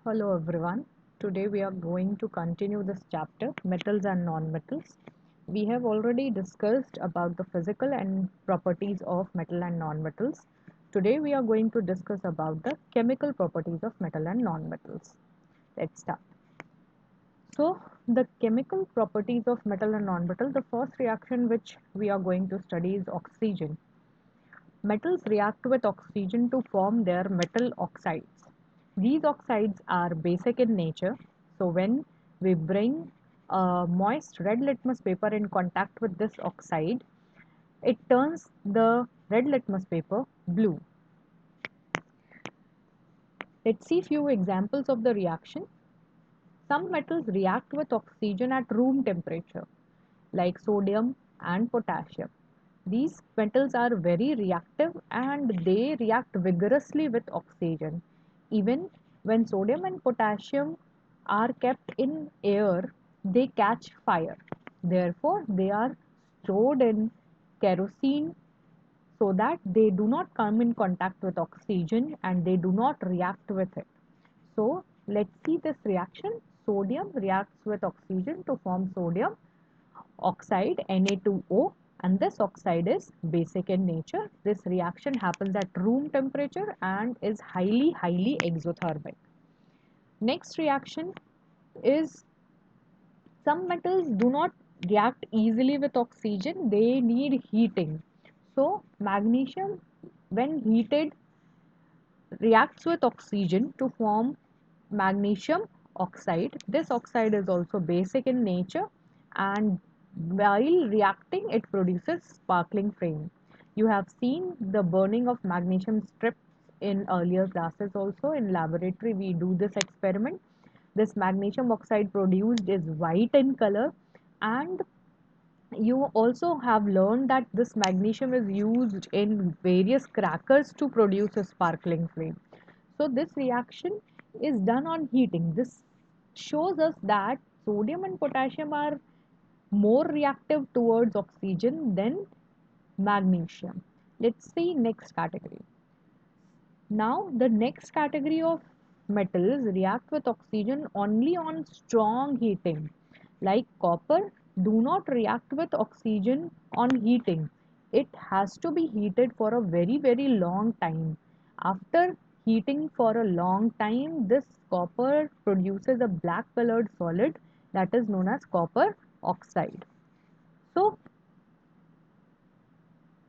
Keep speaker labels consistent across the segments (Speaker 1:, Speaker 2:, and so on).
Speaker 1: Hello everyone. Today we are going to continue this chapter, metals and non-metals. We have already discussed about the physical and properties of metal and non-metals. Today we are going to discuss about the chemical properties of metal and non-metals. Let's start. So the chemical properties of metal and non-metal, the first reaction which we are going to study is oxygen. Metals react with oxygen to form their metal oxides. These oxides are basic in nature, so when we bring a moist red litmus paper in contact with this oxide, it turns the red litmus paper blue. Let's see few examples of the reaction. Some metals react with oxygen at room temperature, like sodium and potassium. These metals are very reactive and they react vigorously with oxygen. Even when sodium and potassium are kept in air, they catch fire. Therefore, they are stored in kerosene so that they do not come in contact with oxygen and they do not react with it. So, let's see this reaction. Sodium reacts with oxygen to form sodium oxide Na2O, and this oxide is basic in nature. This reaction happens at room temperature and is highly exothermic. Next reaction is some metals do not react easily with oxygen, they need heating. So magnesium when heated reacts with oxygen to form magnesium oxide. This oxide is also basic in nature and while reacting it produces sparkling flame. You have seen the burning of magnesium strips in earlier classes also. In laboratory we do this experiment. This magnesium oxide produced is white in color, and you also have learned that this magnesium is used in various crackers to produce a sparkling flame. So this reaction is done on heating. This shows us that sodium and potassium are more reactive towards oxygen than magnesium. Let's see next category. Now the next category of metals react with oxygen only on strong heating. Like copper do not react with oxygen on heating. It has to be heated for a very long time. After heating for a long time, this copper produces a black colored solid that is known as copper oxide. So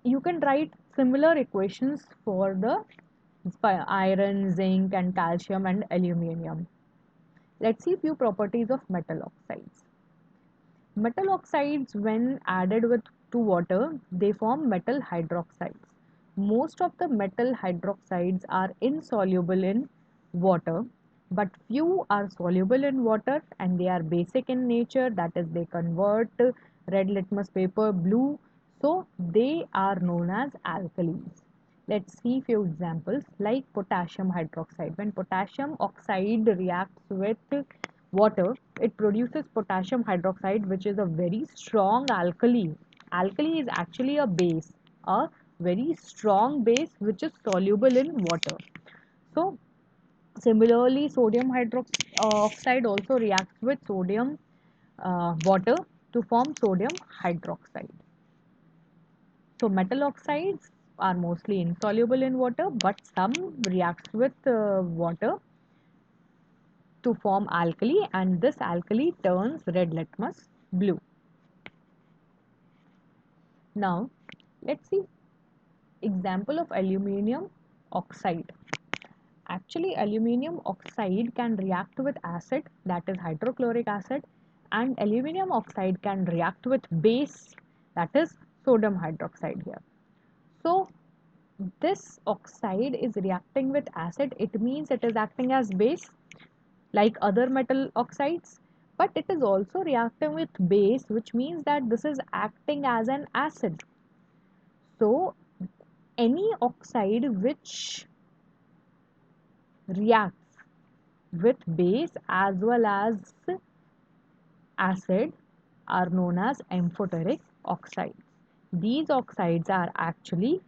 Speaker 1: you can write similar equations for the iron, zinc and calcium and aluminium. Let's see few properties of metal oxides. Metal oxides when added with to water, they form metal hydroxides. Most of the metal hydroxides are insoluble in water, but few are soluble in water and they are basic in nature, that is they convert red litmus paper blue, so they are known as alkalis. Let's see few examples like potassium hydroxide. When potassium oxide reacts with water, it produces potassium hydroxide, which is a very strong alkali. Alkali is actually a base, a very strong base which is soluble in water. So, similarly, sodium hydroxide also reacts with sodium water to form sodium hydroxide. So, metal oxides are mostly insoluble in water, but some reacts with water to form alkali, and this alkali turns red litmus blue. Now, let's see example of aluminium oxide. Actually, aluminium oxide can react with acid, that is hydrochloric acid, and aluminium oxide can react with base, that is sodium hydroxide here. So, this oxide is reacting with acid, it means it is acting as base like other metal oxides, but it is also reacting with base, which means that this is acting as an acid. So any oxide which reacts with base as well as acid are known as amphoteric oxides. These oxides are actually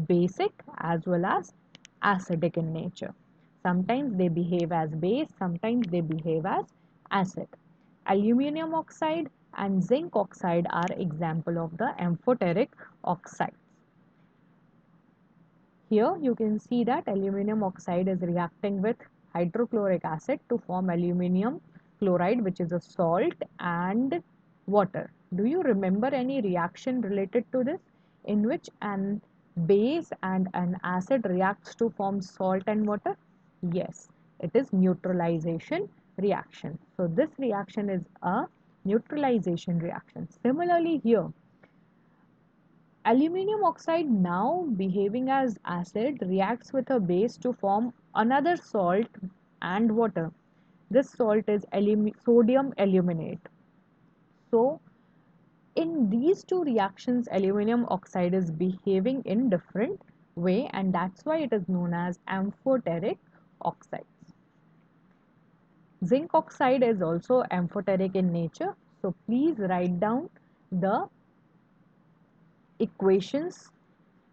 Speaker 1: basic as well as acidic in nature. Sometimes they behave as base, sometimes they behave as acid. Aluminium oxide and zinc oxide are example of the amphoteric oxides. Here you can see that aluminium oxide is reacting with hydrochloric acid to form aluminium chloride, which is a salt, and water. Do you remember any reaction related to this in which an base and an acid reacts to form salt and water? Yes, it is neutralization reaction. So this reaction is a neutralization reaction. Similarly here, aluminium oxide, now behaving as acid, reacts with a base to form another salt and water. This salt is sodium aluminate. So in these two reactions, aluminium oxide is behaving in different way, and that's why it is known as amphoteric oxides. Zinc oxide is also amphoteric in nature. So please write down the equations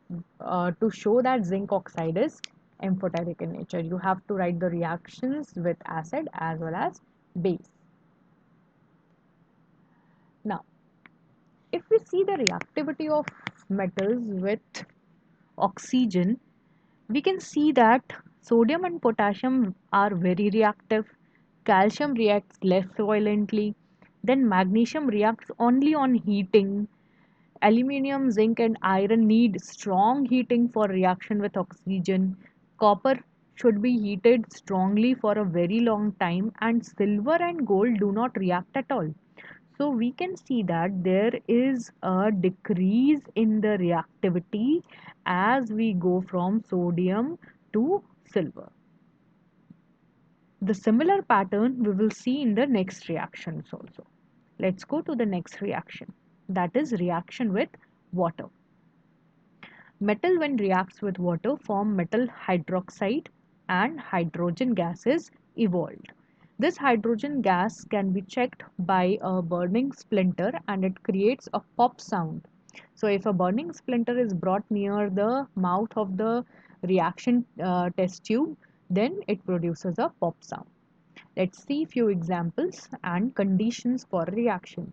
Speaker 1: to show that zinc oxide is amphoteric in nature. You have to write the reactions with acid as well as base. Now, if we see the reactivity of metals with oxygen, we can see that sodium and potassium are very reactive. Calcium reacts less violently. Then magnesium reacts only on heating. Aluminium, zinc, and iron need strong heating for reaction with oxygen. Copper should be heated strongly for a very long time, and silver and gold do not react at all. So we can see that there is a decrease in the reactivity as we go from sodium to silver. The similar pattern we will see in the next reactions also. Let's go to the next reaction, that is reaction with water. Metal when reacts with water form metal hydroxide and hydrogen gas is evolved. This hydrogen gas can be checked by a burning splinter and it creates a pop sound. So if a burning splinter is brought near the mouth of the reaction test tube, then it produces a pop sound. Let's see few examples and conditions for reaction.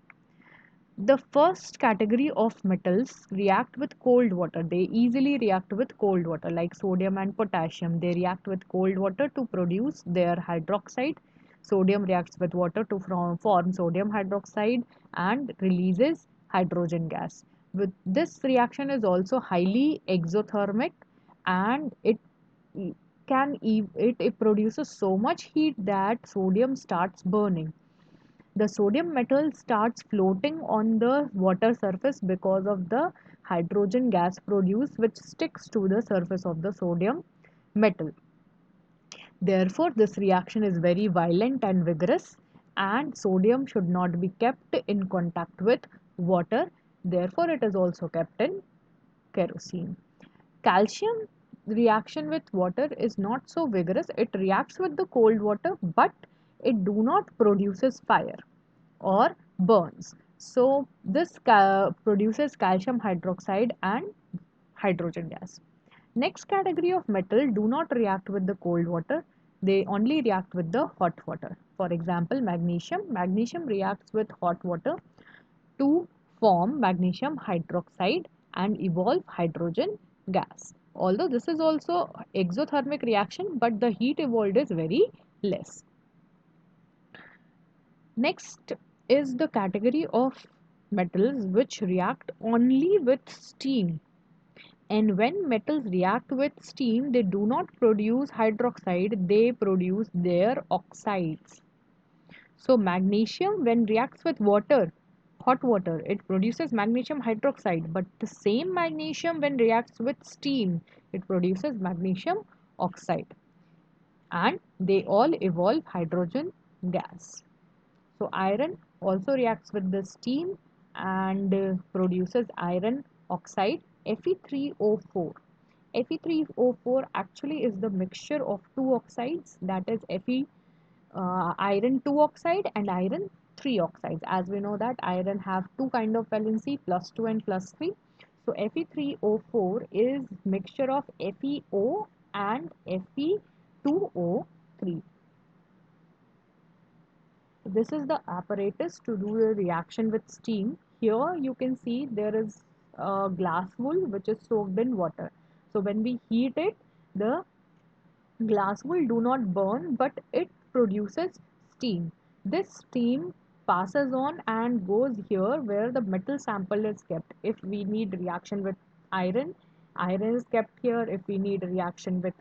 Speaker 1: The first category of metals react with cold water. They easily react with cold water, like sodium and potassium. They react with cold water to produce their hydroxide. Sodium reacts with water to form sodium hydroxide and releases hydrogen gas. With this reaction is also highly exothermic, and it produces so much heat that sodium starts burning. The sodium metal starts floating on the water surface because of the hydrogen gas produced, which sticks to the surface of the sodium metal. Therefore, this reaction is very violent and vigorous, and sodium should not be kept in contact with water. Therefore, it is also kept in kerosene. Calcium reaction with water is not so vigorous. It reacts with the cold water, but it do not produces fire or burns. So this produces calcium hydroxide and hydrogen gas. Next category of metal do not react with the cold water. They only react with the hot water. For example, magnesium. Magnesium reacts with hot water to form magnesium hydroxide and evolve hydrogen gas. Although this is also exothermic reaction, but the heat evolved is very less. Next is the category of metals which react only with steam. And when metals react with steam, they do not produce hydroxide, they produce their oxides. So magnesium when reacts with water, hot water, it produces magnesium hydroxide, but the same magnesium when reacts with steam, it produces magnesium oxide. And they all evolve hydrogen gas. So iron also reacts with the steam and produces iron oxide Fe3O4. Fe3O4 actually is the mixture of two oxides, that is iron 2 oxide and iron 3 oxides. As we know that iron have two kind of valency, +2 and +3. So Fe3O4 is mixture of FeO and Fe2. 2O3. This is the apparatus to do the reaction with steam. Here you can see there is a glass wool which is soaked in water. So when we heat it, the glass wool do not burn, but it produces steam. This steam passes on and goes here where the metal sample is kept. If we need reaction with iron, iron is kept here. If we need reaction with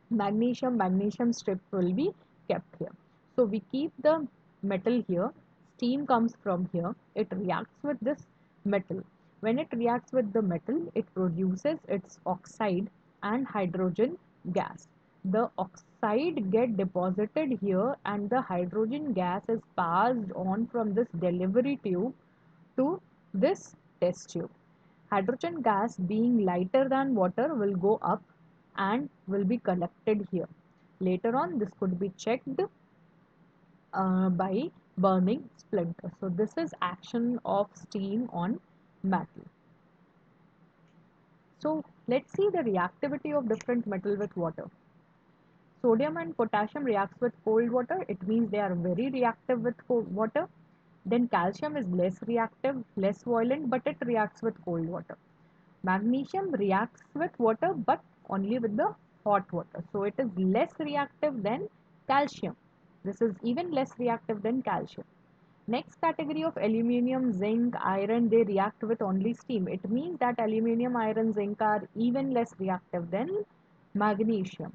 Speaker 1: magnesium, magnesium strip will be kept here. So we keep the metal here, steam comes from here, it reacts with this metal. When it reacts with the metal, it produces its oxide and hydrogen gas. The oxide get deposited here and the hydrogen gas is passed on from this delivery tube to this test tube. Hydrogen gas being lighter than water will go up and will be collected here. Later on, this could be checked by burning splinters. So this is action of steam on metal. So let's see the reactivity of different metal with water. Sodium and potassium reacts with cold water. It means they are very reactive with water. Then calcium is less reactive, less violent, but it reacts with cold water. Magnesium reacts with water, but only with the hot water. So it is less reactive than calcium. This is even less reactive than calcium. Next category of aluminium, zinc, iron, they react with only steam. It means that aluminium, iron, zinc are even less reactive than magnesium.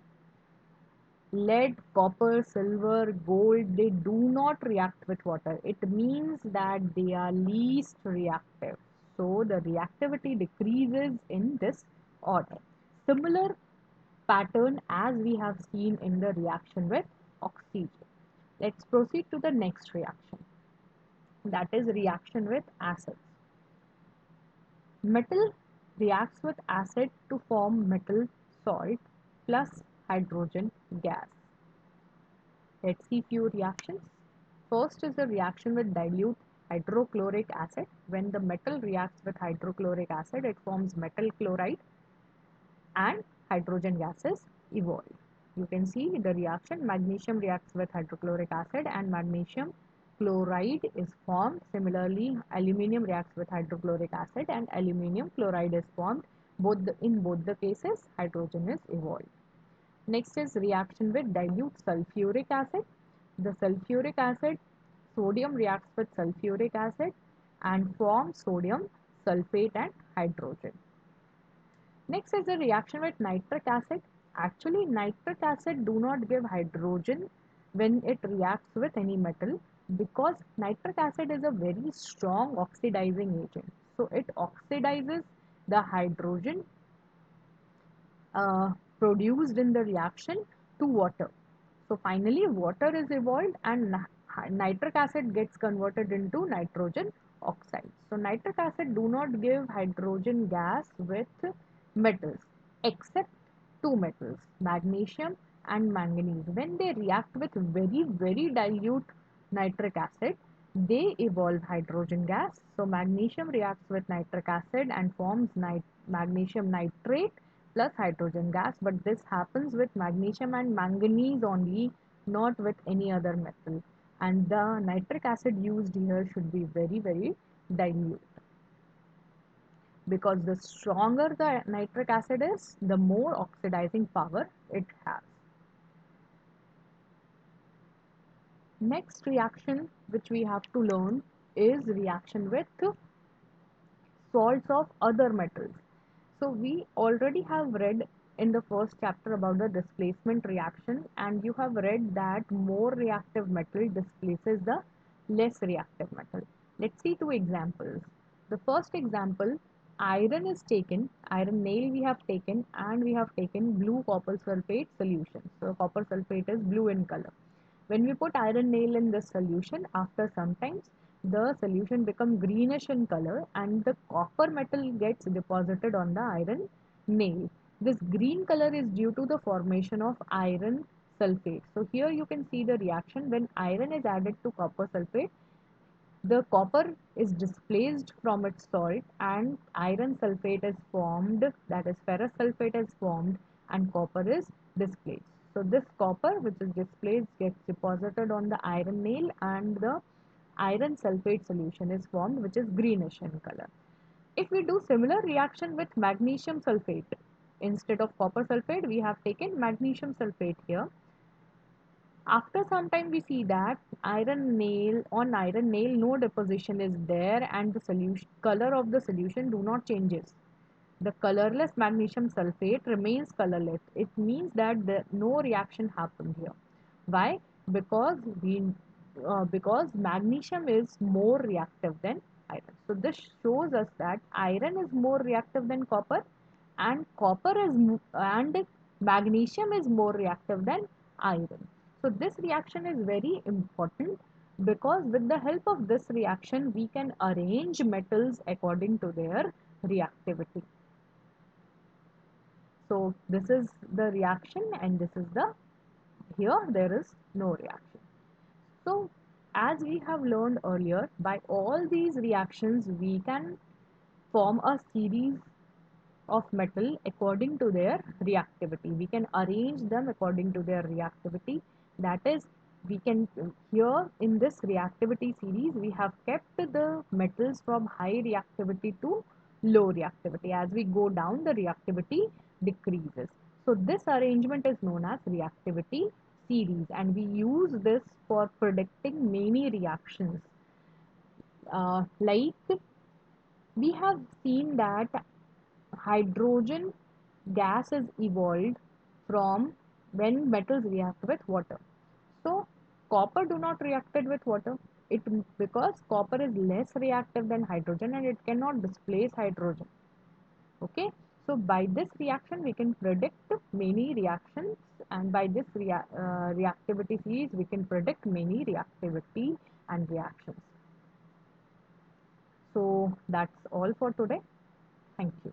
Speaker 1: Lead, copper, silver, gold, they do not react with water. It means that they are least reactive. So the reactivity decreases in this order. Similar pattern as we have seen in the reaction with oxygen. Let's proceed to the next reaction. That is reaction with acids. Metal reacts with acid to form metal salt plus hydrogen gas. Let's see few reactions. First is the reaction with dilute hydrochloric acid. When the metal reacts with hydrochloric acid, it forms metal chloride and hydrogen gases evolve. You can see the reaction. Magnesium reacts with hydrochloric acid and magnesium chloride is formed. Similarly, aluminium reacts with hydrochloric acid and aluminium chloride is formed. In both the cases, hydrogen is evolved. Next is reaction with dilute sulfuric acid. The sulfuric acid, sodium reacts with sulfuric acid and forms sodium sulfate and hydrogen. Next is the reaction with nitric acid. Actually, nitric acid do not give hydrogen when it reacts with any metal because nitric acid is a very strong oxidizing agent. So it oxidizes the hydrogen produced in the reaction to water. So finally water is evolved and nitric acid gets converted into nitrogen oxide. So nitric acid do not give hydrogen gas with metals except two metals, magnesium and manganese. When they react with very dilute nitric acid, they evolve hydrogen gas. So magnesium reacts with nitric acid and forms magnesium nitrate plus hydrogen gas, but this happens with magnesium and manganese only, not with any other metal. And the nitric acid used here should be very dilute because the stronger the nitric acid is, the more oxidizing power it has. Next reaction which we have to learn is reaction with salts of other metals. So we already have read in the first chapter about the displacement reaction and you have read that more reactive metal displaces the less reactive metal. Let's see two examples. The first example, iron is taken, iron nail we have taken and we have taken blue copper sulfate solution. So copper sulfate is blue in color. When we put iron nail in this solution, after some times the solution becomes greenish in color and the copper metal gets deposited on the iron nail. This green color is due to the formation of iron sulfate. So here you can see the reaction when iron is added to copper sulfate, the copper is displaced from its salt and iron sulfate is formed, that is ferrous sulfate is formed and copper is displaced. So this copper which is displaced gets deposited on the iron nail, and the iron sulfate solution is formed, which is greenish in color. If we do similar reaction with magnesium sulfate, instead of copper sulfate, we have taken magnesium sulfate here. After some time we see that iron nail no deposition is there, and the solution color of the solution do not changes. The colorless magnesium sulfate remains colorless. It means that no reaction happened here. Why? Because because magnesium is more reactive than iron. So this shows us that iron is more reactive than copper, and and magnesium is more reactive than iron. So this reaction is very important, because with the help of this reaction we can arrange metals according to their reactivity. So this is the reaction, and this is the, here there is no reaction. So as we have learned earlier, by all these reactions we can form a series of metal according to their reactivity. We can arrange them according to their reactivity. That is, we can, here in this reactivity series, we have kept the metals from high reactivity to low reactivity. As we go down, the reactivity decreases. So this arrangement is known as reactivity series, and we use this for predicting many reactions. Like we have seen that hydrogen gas is evolved from when metals react with water. So copper do not reacted with water. It, because copper is less reactive than hydrogen and it cannot displace hydrogen. Okay. So by this reaction we can predict many reactions, and by this reactivity series we can predict many reactivity and reactions. So that's all for today. Thank you.